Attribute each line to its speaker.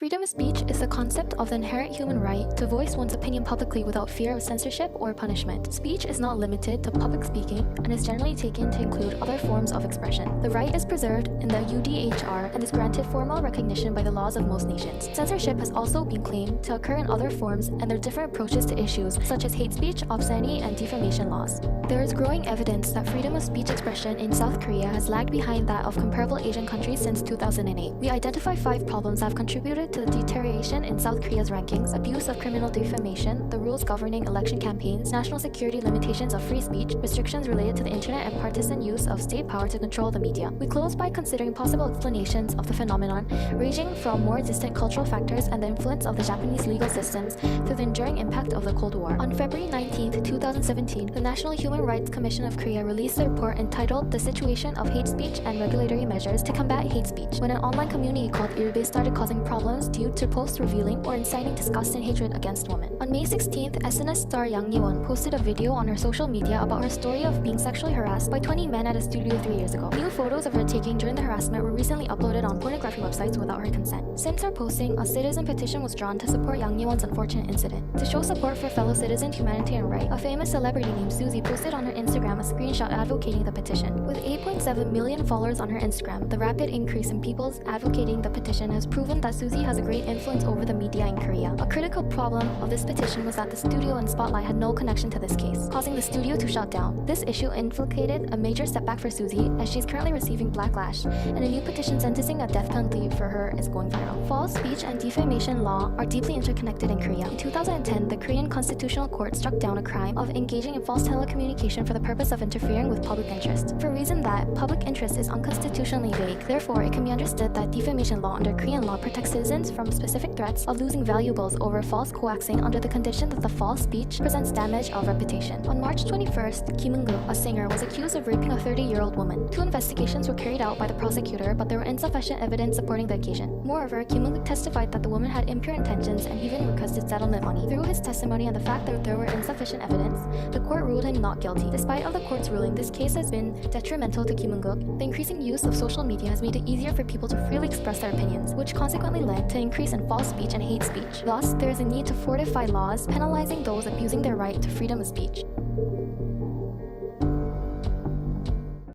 Speaker 1: Freedom of speech is the concept of the inherent human right to voice one's opinion publicly without fear of censorship or punishment. Speech is not limited to public speaking and is generally taken to include other forms of expression. The right is preserved in the UDHR and is granted formal recognition by the laws of most nations. Censorship has also been claimed to occur in other forms, and there are different approaches to issues such as hate speech, obscenity, and defamation laws. There is growing evidence that freedom of speech expression in South Korea has lagged behind that of comparable Asian countries since 2008. We identify 5 problems that have contributed to the deterioration in South Korea's rankings: abuse of criminal defamation, the rules governing election campaigns, national security limitations of free speech, restrictions related to the internet, and partisan use of state power to control the media. We close by considering possible explanations of the phenomenon, ranging from more distant cultural factors and the influence of the Japanese legal systems to the enduring impact of the Cold War. On February 19, 2017, the National Human Rights Commission of Korea released a report entitled "The Situation of Hate Speech and Regulatory Measures to Combat Hate Speech," when an online community called Irbe started causing problems due to posts revealing or inciting disgust and hatred against women. On May 16th, SNS star Yang Ye-won posted a video on her social media about her story of being sexually harassed by 20 men at a studio 3 years ago. New photos of her taking during the harassment were recently uploaded on pornography websites without her consent. Since her posting, a citizen petition was drawn to support Yang Ye-won's unfortunate incident. To show support for fellow citizens' humanitarian right, a famous celebrity named Suzy posted on her Instagram a screenshot advocating the petition. With 8.7 million followers on her Instagram, the rapid increase in people advocating the petition has proven that Suzy has a great influence over the media in Korea. A critical problem of this petition was that the studio and Spotlight had no connection to this case, causing the studio to shut down. This issue implicated a major setback for Suzy, as she is currently receiving backlash, and a new petition sentencing a death penalty for her is going viral. False speech and defamation law are deeply interconnected in Korea. In 2010, the Korean Constitutional Court struck down a crime of engaging in false telecommunication for the purpose of interfering with public interest. For a reason that public interest is unconstitutionally vague, therefore it can be understood that defamation law under Korean law protects citizens from specific threats of losing valuables over false coaxing under the condition that the false speech presents damage of reputation. On March 21st, Kim Eun-guk, a singer, was accused of raping a 30-year-old woman. 2 investigations were carried out by the prosecutor, but there were insufficient evidence supporting the occasion. Moreover, Kim Eun-guk testified that the woman had impure intentions and even requested settlement money. Through his testimony and the fact that there were insufficient evidence, the court ruled him not guilty. Despite of the court's ruling, this case has been detrimental to Kim Eun-guk. The increasing use of social media has made it easier for people to freely express their opinions, which consequently led to an increase in false speech and hate speech. Thus, there is a need to fortify laws penalizing those abusing their right to freedom of speech.